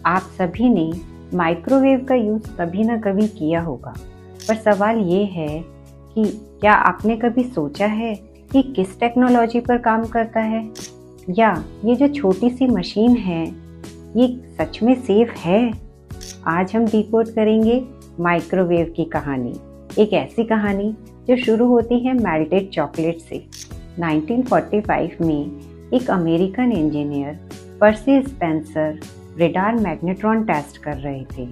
आप सभी ने माइक्रोवेव का यूज़ कभी ना कभी किया होगा, पर सवाल ये है कि क्या आपने कभी सोचा है कि किस टेक्नोलॉजी पर काम करता है, या ये जो छोटी सी मशीन है ये सच में सेफ है। आज हम डिकोड करेंगे माइक्रोवेव की कहानी, एक ऐसी कहानी जो शुरू होती है मेल्टेड चॉकलेट से। 1945 में एक अमेरिकन इंजीनियर पर्सी स्पेंसर रेडार मैग्नेट्रॉन टेस्ट कर रहे थे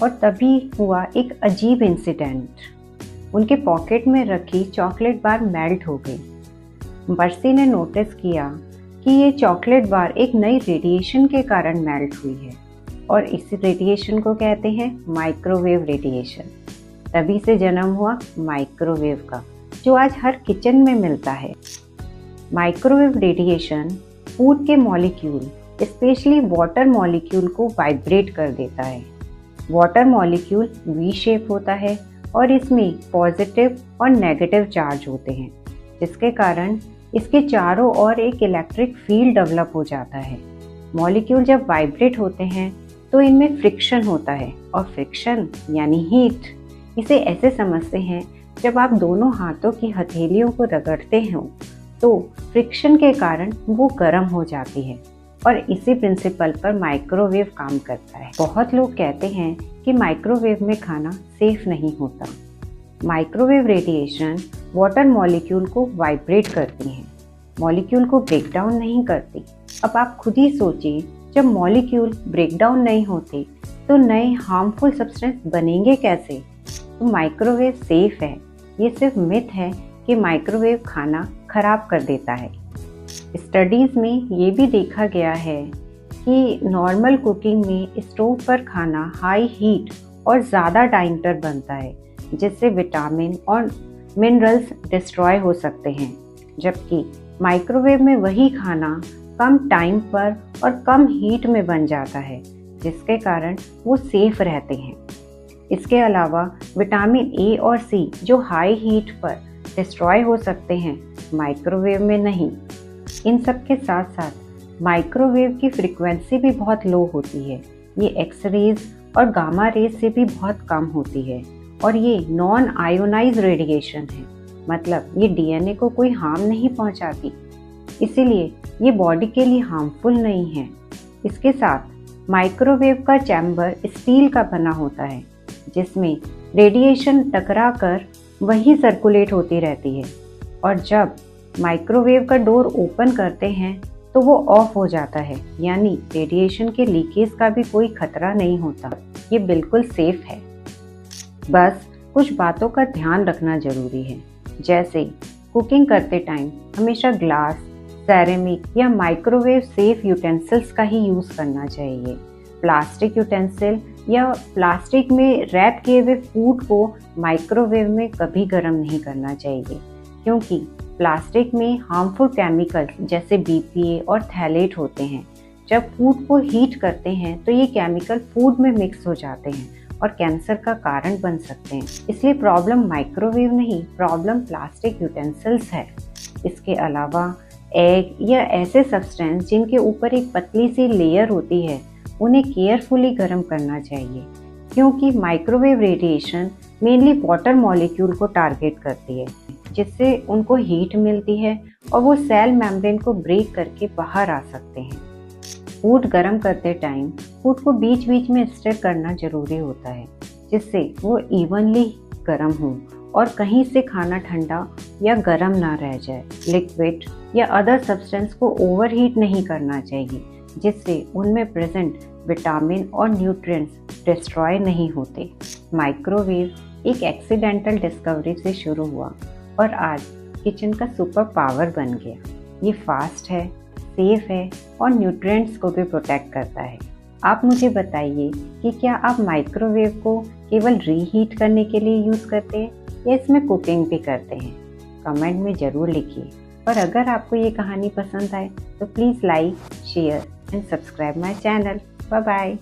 और तभी हुआ एक अजीब इंसिडेंट। उनके पॉकेट में रखी चॉकलेट बार मेल्ट हो गई। पर्सी ने नोटिस किया कि ये चॉकलेट बार एक नई रेडिएशन के कारण मेल्ट हुई है और इस रेडिएशन को कहते हैं माइक्रोवेव रेडिएशन। तभी से जन्म हुआ माइक्रोवेव का, जो आज हर किचन में मिलता है। माइक्रोवेव रेडिएशन फूड के मॉलिक्यूल, स्पेशली वाटर मॉलिक्यूल को वाइब्रेट कर देता है। वाटर मॉलिक्यूल वी शेप होता है और इसमें पॉजिटिव और नेगेटिव चार्ज होते हैं, जिसके कारण इसके चारों ओर एक इलेक्ट्रिक फील्ड डेवलप हो जाता है। मॉलिक्यूल जब वाइब्रेट होते हैं तो इनमें फ्रिक्शन होता है, और फ्रिक्शन यानी हीट। इसे ऐसे समझते हैं, जब आप दोनों हाथों की हथेलियों को रगड़ते हो तो फ्रिक्शन के कारण वो गर्म हो जाती है, और इसी प्रिंसिपल पर माइक्रोवेव काम करता है। बहुत लोग कहते हैं कि माइक्रोवेव में खाना सेफ नहीं होता। माइक्रोवेव रेडिएशन वाटर मॉलिक्यूल को वाइब्रेट करती हैं, मॉलिक्यूल को ब्रेक डाउन नहीं करती। अब आप खुद ही सोचिए, जब मॉलिक्यूल ब्रेक डाउन नहीं होते तो नए हार्मफुल सब्सटेंस बनेंगे कैसे? तो माइक्रोवेव सेफ है। ये सिर्फ मिथ है कि माइक्रोवेव खाना खराब कर देता है। स्टडीज़ में ये भी देखा गया है कि नॉर्मल कुकिंग में स्टोव पर खाना हाई हीट और ज़्यादा टाइम पर बनता है, जिससे विटामिन और मिनरल्स डिस्ट्रॉय हो सकते हैं, जबकि माइक्रोवेव में वही खाना कम टाइम पर और कम हीट में बन जाता है, जिसके कारण वो सेफ रहते हैं। इसके अलावा विटामिन ए और सी जो हाई हीट पर डिस्ट्रॉय हो सकते हैं, माइक्रोवेव में नहीं। इन सब के साथ साथ माइक्रोवेव की फ्रीक्वेंसी भी बहुत लो होती है। ये एक्स रेज और गामा रेज से भी बहुत कम होती है, और ये नॉन आयोनाइज रेडिएशन है, मतलब ये डीएनए को कोई हार्म नहीं पहुंचाती, इसीलिए ये बॉडी के लिए हार्मफुल नहीं है। इसके साथ माइक्रोवेव का चैम्बर स्टील का बना होता है, जिसमें रेडिएशन टकरा कर वही सर्कुलेट होती रहती है, और जब माइक्रोवेव का डोर ओपन करते हैं तो वो ऑफ हो जाता है, यानी रेडिएशन के लीकेज का भी कोई खतरा नहीं होता। ये बिल्कुल सेफ है। बस कुछ बातों का ध्यान रखना जरूरी है, जैसे कुकिंग करते टाइम हमेशा ग्लास, सेरेमिक या माइक्रोवेव सेफ यूटेंसिल्स का ही यूज़ करना चाहिए। प्लास्टिक यूटेंसिल या प्लास्टिक में रैप किए हुए फूड को माइक्रोवेव में कभी गर्म नहीं करना चाहिए, क्योंकि प्लास्टिक में हार्मफुल केमिकल जैसे बीपीए और थैलेट होते हैं। जब फूड को हीट करते हैं तो ये केमिकल फूड में मिक्स हो जाते हैं और कैंसर का कारण बन सकते हैं। इसलिए प्रॉब्लम माइक्रोवेव नहीं, प्रॉब्लम प्लास्टिक यूटेंसिल्स है। इसके अलावा एग या ऐसे सब्सटेंस जिनके ऊपर एक पतली सी लेयर होती है, उन्हें केयरफुली गर्म करना चाहिए, क्योंकि microwave radiation mainly water molecule को टारगेट करती है, जिससे उनको हीट मिलती है और वो सेल मेम्ब्रेन को ब्रेक करके बाहर आ सकते हैं। फूड गर्म करते टाइम फूड को बीच बीच में स्टर करना जरूरी होता है, जिससे वो इवनली गर्म हो और कहीं से खाना ठंडा या गर्म ना रह जाए। लिक्विड या अदर सब्सटेंस को ओवरहीट नहीं करना चाहिए, जिससे उनमें प्रेजेंट विटामिन और न्यूट्रिएंट्स डिस्ट्रॉय नहीं होते। माइक्रोवेव एक एक्सीडेंटल डिस्कवरी से शुरू हुआ और आज किचन का सुपर पावर बन गया। ये फास्ट है, सेफ है और न्यूट्रिएंट्स को भी प्रोटेक्ट करता है। आप मुझे बताइए कि क्या आप माइक्रोवेव को केवल रीहीट करने के लिए यूज़ करते हैं या इसमें कुकिंग भी करते हैं? कमेंट में ज़रूर लिखिए। और अगर आपको ये कहानी पसंद आए तो please like, share and subscribe my channel. Bye bye.